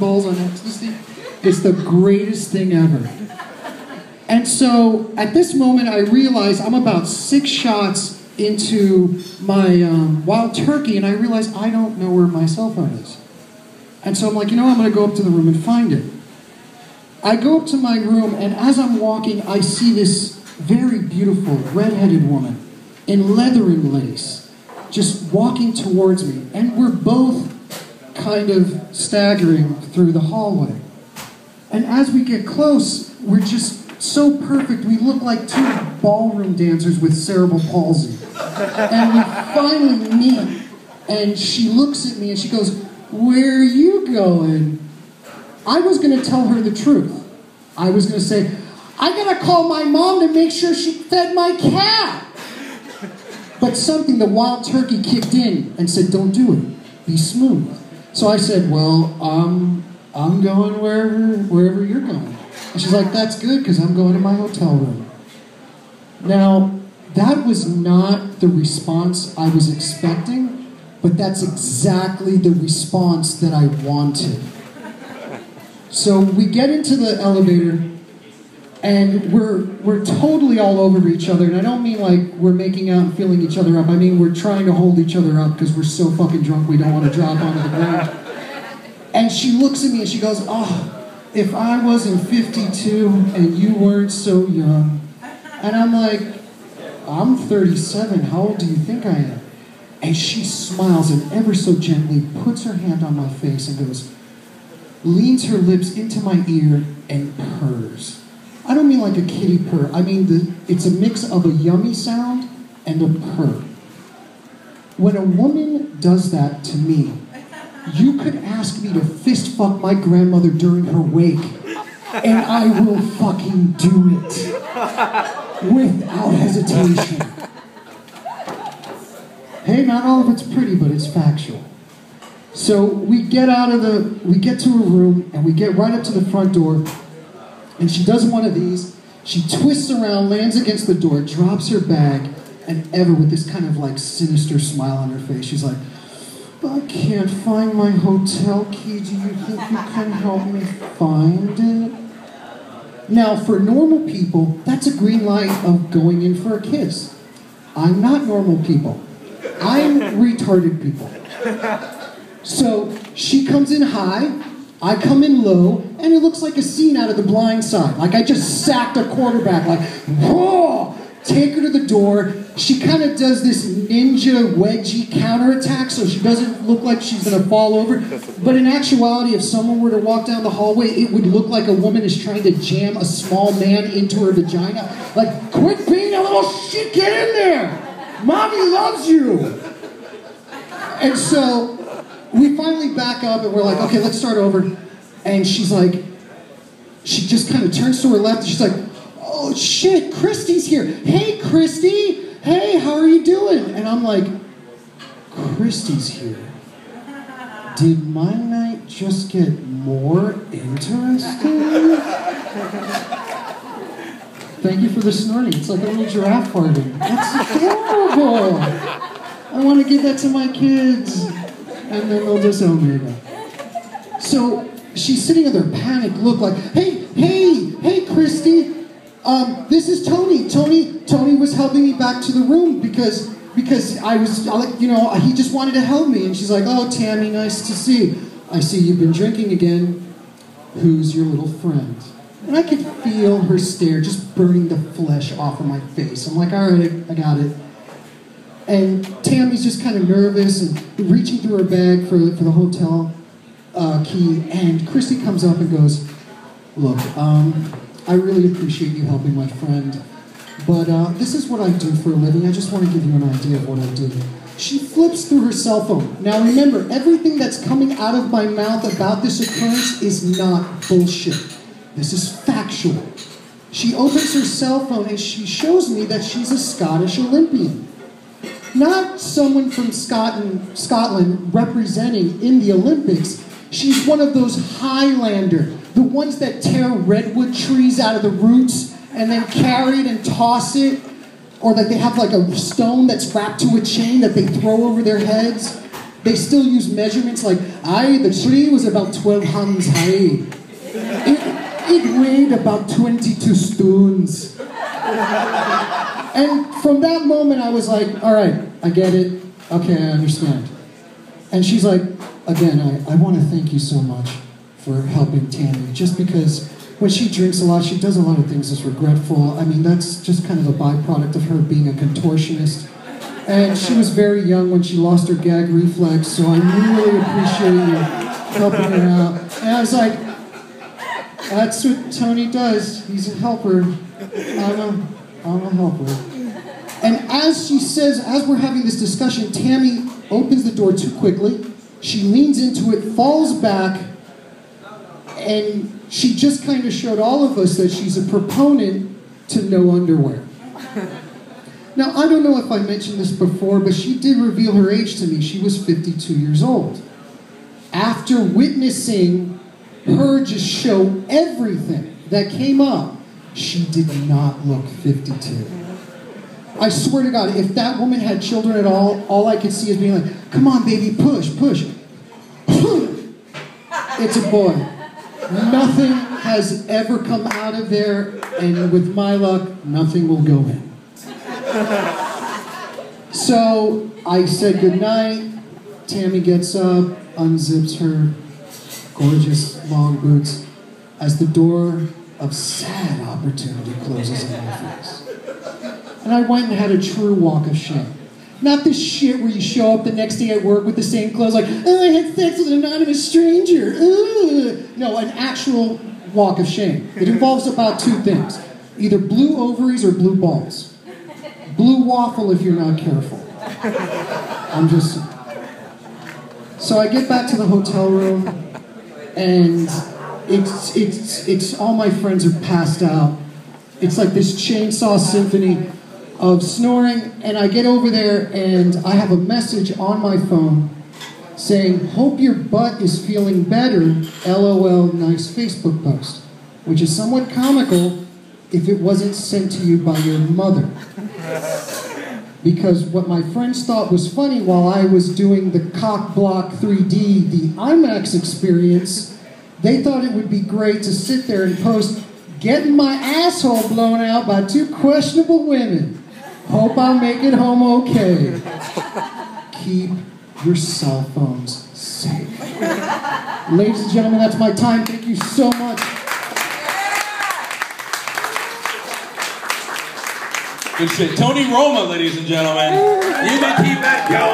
balls on ecstasy. It's the greatest thing ever. And so at this moment, I realize I'm about 6 shots into my Wild Turkey, and I realize I don't know where my cell phone is. And so I'm like, you know, I'm going to go up to the room and find it. I go up to my room, and as I'm walking, I see this very beautiful red-headed woman in leathering lace just walking towards me. And we're both kind of staggering through the hallway. And as we get close, we're just so perfect. We look like 2 ballroom dancers with cerebral palsy. And we finally meet, and she looks at me and she goes, "Where are you going?" I was going to tell her the truth. I was going to say, "I got to call my mom to make sure she fed my cat." But something, the Wild Turkey kicked in and said, "Don't do it. Be smooth." So I said, "Well, I'm going wherever you're going." And she's like, "That's good, because I'm going to my hotel room." Now, that was not the response I was expecting, but that's exactly the response that I wanted. So we get into the elevator, and we're totally all over each other. And I don't mean like we're making out and feeling each other up. I mean we're trying to hold each other up because we're so fucking drunk we don't want to drop onto the ground. And she looks at me and she goes, "Oh, if I wasn't 52 and you weren't so young." And I'm like, "I'm 37. How old do you think I am?" And she smiles and ever so gently puts her hand on my face and goes, leans her lips into my ear and purrs. I don't mean like a kitty purr. I mean it's a mix of a yummy sound and a purr. When a woman does that to me, you could ask me to fist fuck my grandmother during her wake, and I will fucking do it without hesitation. Hey, not all of it's pretty, but it's factual. So we get to her room, and we get right up to the front door, and she does one of these. She twists around, lands against the door, drops her bag, and Eva, with this kind of like sinister smile on her face, she's like, "I can't find my hotel key. Do you think you can help me find it?" Now, for normal people, that's a green light of going in for a kiss. I'm not normal people. I'm retarded people. So she comes in high, I come in low, and it looks like a scene out of The Blind Side. Like I just sacked a quarterback, like, whoa! Take her to the door. She kind of does this ninja wedgie counterattack so she doesn't look like she's going to fall over. But in actuality, if someone were to walk down the hallway, it would look like a woman is trying to jam a small man into her vagina. Like, quit being a little shit, get in there! Mommy loves you! And so we finally back up and we're like, okay, let's start over. And she's like, she just kind of turns to her left and she's like, "Oh shit, Christy's here. Hey, Christy. Hey, how are you doing?" And I'm like, "Christy's here. Did my night just get more interesting?" Thank you for the snorting. It's like a little giraffe farting. That's adorable. I want to give that to my kids. And then they'll disown me again. So she's sitting with her panicked look like, hey, Christy. This is Tony. Tony was helping me back to the room because I was, you know, he just wanted to help me. And she's like, "Oh, Tammy, nice to see you. I see you've been drinking again. Who's your little friend?" And I could feel her stare just burning the flesh off of my face. I'm like, "All right, I got it." And Tammy's just kind of nervous and reaching through her bag for the hotel key. And Christy comes up and goes, "Look, I really appreciate you helping my friend, but this is what I do for a living. I just want to give you an idea of what I do." She flips through her cell phone. Now remember, everything that's coming out of my mouth about this occurrence is not bullshit. This is factual. She opens her cell phone and she shows me that she's a Scottish Olympian. Not someone from Scotland representing in the Olympics. She's one of those Highlander, the ones that tear redwood trees out of the roots and then carry it and toss it, or that they have like a stone that's wrapped to a chain that they throw over their heads. they still use measurements like, the tree was about 12 hands high. It weighed about 22 stones. And from that moment, I was like, all right, I get it. Okay, I understand. And she's like, again, I want to thank you so much for helping Tammy, just because when she drinks a lot, she does a lot of things that's regretful. I mean, that's just kind of a byproduct of her being a contortionist. And she was very young when she lost her gag reflex, so I really appreciate you helping her out. And I was like, that's what Tony does. He's a helper. I'm a helper. And as she says, as we're having this discussion, Tammy opens the door too quickly. She leans into it, falls back, and she just kind of showed all of us that she's a proponent to no underwear. Now, I don't know if I mentioned this before, but she did reveal her age to me. She was 52 years old. After witnessing her just show everything that came up, she did not look 52. I swear to God, if that woman had children at all I could see is being like, come on, baby, push, push. It's a boy. Nothing has ever come out of there, and with my luck, nothing will go in. So I said goodnight. Tammy gets up, unzips her gorgeous long boots as the door of sad opportunity closes in my face. And I went and had a true walk of shame. Not this shit where you show up the next day at work with the same clothes like, oh, I had sex with an anonymous stranger. Ugh. No, an actual walk of shame. It involves about two things. Either blue ovaries or blue balls. Blue waffle if you're not careful. I'm just... So I get back to the hotel room, and it's all my friends are passed out. It's like this chainsaw symphony of snoring, and I get over there and I have a message on my phone saying, hope your butt is feeling better, LOL, nice Facebook post, which is somewhat comical if it wasn't sent to you by your mother. Because what my friends thought was funny while I was doing the Cock Block 3D, the IMAX experience, they thought it would be great to sit there and post, getting my asshole blown out by two questionable women. Hope I make it home okay. Keep your cell phones safe. Ladies and gentlemen, that's my time. Thank you so much. Good shit. Tony Roma, ladies and gentlemen. You can keep that going.